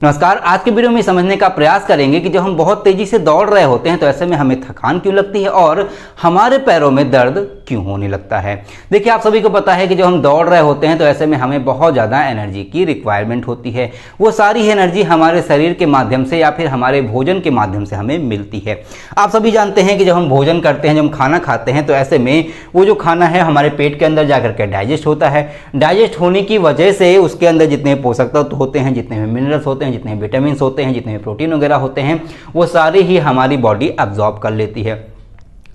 नमस्कार। आज के वीडियो में समझने का प्रयास करेंगे कि जब हम बहुत तेजी से दौड़ रहे होते हैं तो ऐसे में हमें थकान क्यों लगती है और हमारे पैरों में दर्द क्यों होने लगता है। देखिए, आप सभी को पता है कि जब हम दौड़ रहे होते हैं तो ऐसे में हमें बहुत ज़्यादा एनर्जी की रिक्वायरमेंट होती है। वो सारी एनर्जी हमारे शरीर के माध्यम से या फिर हमारे भोजन के माध्यम से हमें मिलती है। आप सभी जानते हैं कि जब हम भोजन करते हैं, जब हम खाना खाते हैं तो ऐसे में वो जो खाना है हमारे पेट के अंदर जाकर के डाइजेस्ट होता है। डाइजेस्ट होने की वजह से उसके अंदर जितने पोषक तत्व होते हैं, जितने मिनरल्स होते हैं, जितने विटामिन होते हैं, जितने प्रोटीन वगैरह होते हैं, वो सारे ही हमारी बॉडी अब्जॉर्ब कर लेती है।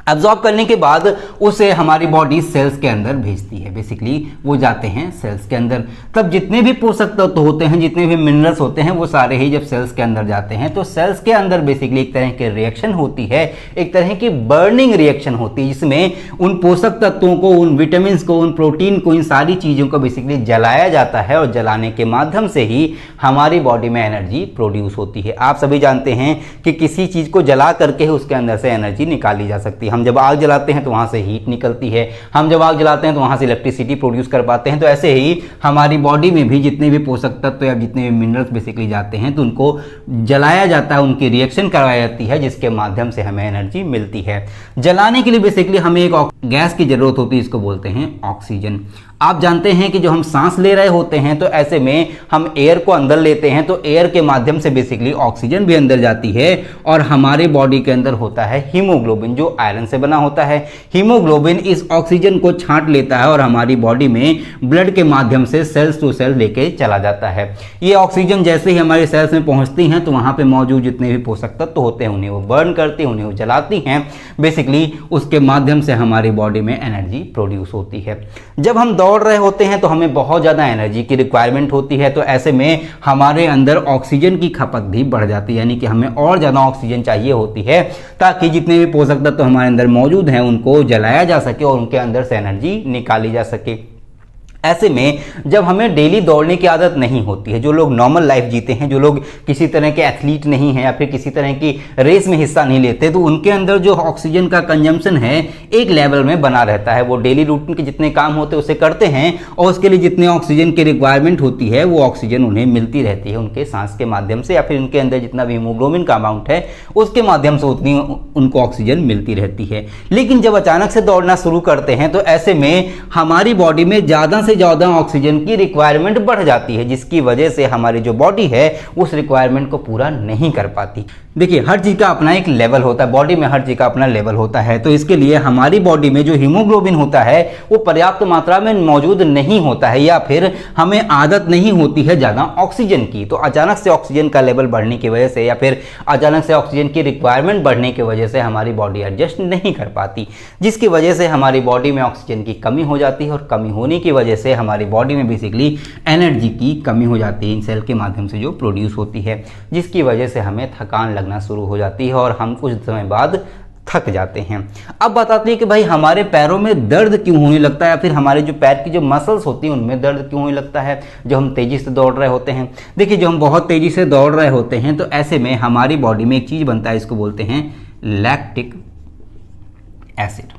अब्जॉर्ब करने के बाद उसे हमारी बॉडी सेल्स के अंदर भेजती है। बेसिकली वो जाते हैं सेल्स के अंदर। तब जितने भी पोषक तत्व होते हैं, जितने भी मिनरल्स होते हैं, वो सारे ही जब सेल्स के अंदर जाते हैं तो सेल्स के अंदर बेसिकली एक तरह की रिएक्शन होती है, एक तरह की बर्निंग रिएक्शन होती है, जिसमें उन पोषक तत्वों को, उन विटामिन को, उन प्रोटीन को, इन सारी चीज़ों को बेसिकली जलाया जाता है और जलाने के माध्यम से ही हमारी बॉडी में एनर्जी प्रोड्यूस होती है। आप सभी जानते हैं कि किसी चीज़ को जला करके ही उसके अंदर से एनर्जी निकाली जा सकती है। हम जब आग जलाते हैं तो वहां से हीट निकलती है, हम जब आग जलाते हैं तो वहां से इलेक्ट्रिसिटी प्रोड्यूस कर पाते हैं। तो ऐसे ही हमारी बॉडी में भी जितने भी पोषक तत्व या जितने भी मिनरल्स बेसिकली जाते हैं तो उनको जलाया जाता है, उनकी रिएक्शन करवाई जाती है, जिसके माध्यम से हमें एनर्जी मिलती है। जलाने के लिए बेसिकली हमें एक गैस की जरूरत होती है, इसको बोलते हैं ऑक्सीजन। आप जानते हैं कि जो हम सांस ले रहे होते हैं तो ऐसे में हम एयर को अंदर लेते हैं तो एयर के माध्यम से बेसिकली ऑक्सीजन भी अंदर जाती है और हमारे बॉडी के अंदर होता है हीमोग्लोबिन, जो आयरन से बना होता है। हीमोग्लोबिन इस ऑक्सीजन को छांट लेता है और हमारी बॉडी में ब्लड के माध्यम से सेल्स टू सेल लेके चला जाता है। ये ऑक्सीजन जैसे ही हमारे सेल्स में पहुंचती हैं तो वहां पे मौजूद जितने भी पोषक तत्व होते हैं उन्हें वो बर्न करती हैं, उन्हें वो जलाती हैं। बेसिकली उसके माध्यम से हमारी बॉडी में एनर्जी प्रोड्यूस होती है। जब हम दौड़ रहे होते हैं तो हमें बहुत ज़्यादा एनर्जी की रिक्वायरमेंट होती है, तो ऐसे में हमारे अंदर ऑक्सीजन की खपत भी बढ़ जाती है, यानी कि हमें और ज़्यादा ऑक्सीजन चाहिए होती है ताकि जितने भी पोषक तत्व हमारे अंदर मौजूद हैं उनको जलाया जा सके और उनके अंदर से एनर्जी निकाली जा सके। ऐसे में जब हमें डेली दौड़ने की आदत नहीं होती है, जो लोग नॉर्मल लाइफ जीते हैं, जो लोग किसी तरह के एथलीट नहीं हैं या फिर किसी तरह की रेस में हिस्सा नहीं लेते, तो उनके अंदर जो ऑक्सीजन का कंजम्पशन है एक लेवल में बना रहता है। वो डेली रूटीन के जितने काम होते हैं उसे करते हैं और उसके लिए जितने ऑक्सीजन की रिक्वायरमेंट होती है वो ऑक्सीजन उन्हें मिलती रहती है उनके सांस के माध्यम से, या फिर उनके अंदर जितना भी हीमोग्लोबिन का अमाउंट है उसके माध्यम से उतनी उनको ऑक्सीजन मिलती रहती है। लेकिन जब अचानक से दौड़ना शुरू करते हैं तो ऐसे में हमारी बॉडी में ज़्यादा से ज़्यादा ऑक्सीजन की रिक्वायरमेंट बढ़ जाती है, जिसकी वजह से हमारी जो बॉडी है उस रिक्वायरमेंट को पूरा नहीं कर पाती। देखिए, हर चीज़ का अपना एक लेवल होता है, बॉडी में हर चीज़ का अपना लेवल होता है। तो इसके लिए हमारी बॉडी में जो हीमोग्लोबिन होता है वो पर्याप्त मात्रा में मौजूद नहीं होता है, या फिर हमें आदत नहीं होती है ज़्यादा ऑक्सीजन की। तो अचानक से ऑक्सीजन का लेवल बढ़ने की वजह से या फिर अचानक से ऑक्सीजन की रिक्वायरमेंट बढ़ने की वजह से हमारी बॉडी एडजस्ट नहीं कर पाती, जिसकी वजह से हमारी बॉडी में ऑक्सीजन की कमी हो जाती है और कमी होने की वजह से हमारी बॉडी में बेसिकली एनर्जी की कमी हो जाती है, इन सेल के माध्यम से जो प्रोड्यूस होती है, जिसकी वजह से हमें थकान लगना शुरू हो जाती है और हम कुछ समय बाद थक जाते हैं। अब बताते हैं कि भाई हमारे पैरों में दर्द क्यों होने लगता है, या फिर हमारे जो पैर की जो मसल्स होती हैं उनमें दर्द क्यों होने लगता है जब हम तेज़ी से दौड़ रहे होते हैं। देखिए, जो हम बहुत तेज़ी से दौड़ रहे होते हैं तो ऐसे में हमारी बॉडी में एक चीज़ बनता है, इसको बोलते हैं लैक्टिक एसिड।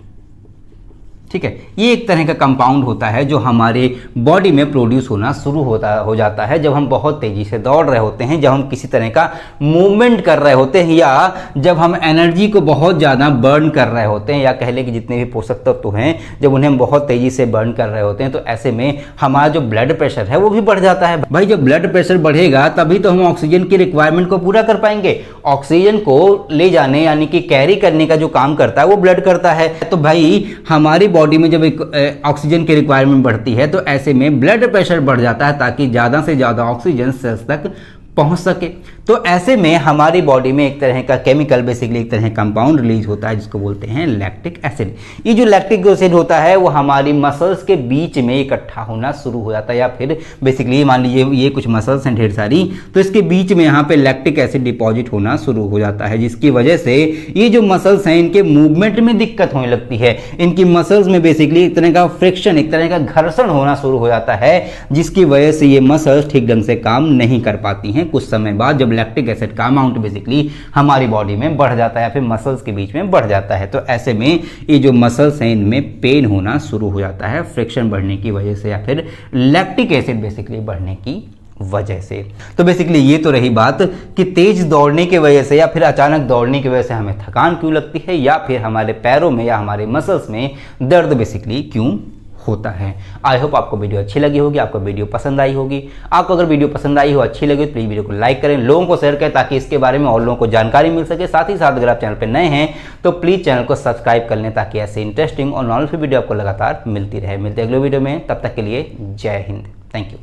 ठीक है, ये एक तरह का कंपाउंड होता है जो हमारे बॉडी में प्रोड्यूस होना शुरू हो जाता है जब हम बहुत तेज़ी से दौड़ रहे होते हैं, जब हम किसी तरह का मूवमेंट कर रहे होते हैं, या जब हम एनर्जी को बहुत ज़्यादा बर्न कर रहे होते हैं, या कह लें कि जितने भी पोषक तत्व हैं जब उन्हें हम बहुत तेज़ी से बर्न कर रहे होते हैं, तो ऐसे में हमारा जो ब्लड प्रेशर है वो भी बढ़ जाता है। भाई, जब ब्लड प्रेशर बढ़ेगा तभी तो हम ऑक्सीजन की रिक्वायरमेंट को पूरा कर पाएंगे। ऑक्सीजन को ले जाने यानी कि कैरी करने का जो काम करता है वो ब्लड करता है। तो भाई हमारी बॉडी में जब एक ऑक्सीजन की रिक्वायरमेंट बढ़ती है तो ऐसे में ब्लड प्रेशर बढ़ जाता है ताकि ज़्यादा से ज़्यादा ऑक्सीजन सेल्स तक पहुंच सके। तो ऐसे में हमारी बॉडी में एक तरह का केमिकल, बेसिकली एक तरह कंपाउंड रिलीज होता है जिसको बोलते हैं लैक्टिक एसिड। ये जो लैक्टिक एसिड होता है वो हमारी मसल्स के बीच में इकट्ठा होना शुरू हो जाता है, या फिर बेसिकली मान लीजिए ये कुछ मसल्स हैं ढेर सारी, तो इसके बीच में यहाँ पे लैक्टिक एसिड डिपॉजिट होना शुरू हो जाता है, जिसकी वजह से ये जो मसल्स हैं इनके मूवमेंट में दिक्कत होने लगती है। इनकी मसल्स में बेसिकली एक तरह का फ्रिक्शन, एक तरह का घर्षण होना शुरू हो जाता है, जिसकी वजह से ये मसल्स ठीक ढंग से काम नहीं कर पाती हैं। कुछ समय बाद जब लैक्टिक एसिड का अमाउंट बेसिकली हमारी बॉडी में बढ़ जाता है या फिर मसल्स के बीच में बढ़ जाता है, तो ऐसे में ये जो मसल्स हैं इनमें पेन होना शुरू हो जाता है फ्रिक्शन बढ़ने की वजह से या फिर लैक्टिक एसिड बेसिकली बढ़ने की वजह से। तो बेसिकली ये तो रही बात कि तेज दौड़ने की वजह से या फिर अचानक दौड़ने की वजह से हमें थकान क्यों लगती है, या फिर हमारे पैरों में या हमारे मसल्स में दर्द बेसिकली क्यों होता है। आई होप आपको वीडियो अच्छी लगी होगी, आपको वीडियो पसंद आई होगी। आपको अगर वीडियो पसंद आई हो, अच्छी लगी तो प्लीज़ वीडियो को लाइक करें, लोगों को शेयर करें ताकि इसके बारे में और लोगों को जानकारी मिल सके। साथ ही साथ अगर आप चैनल पर नए हैं तो प्लीज़ चैनल को सब्सक्राइब कर लें ताकि ऐसे इंटरेस्टिंग और नॉलेजफुल वीडियो आपको लगातार मिलती रहे। मिलते हैं अगले वीडियो में, तब तक के लिए जय हिंद, थैंक यू।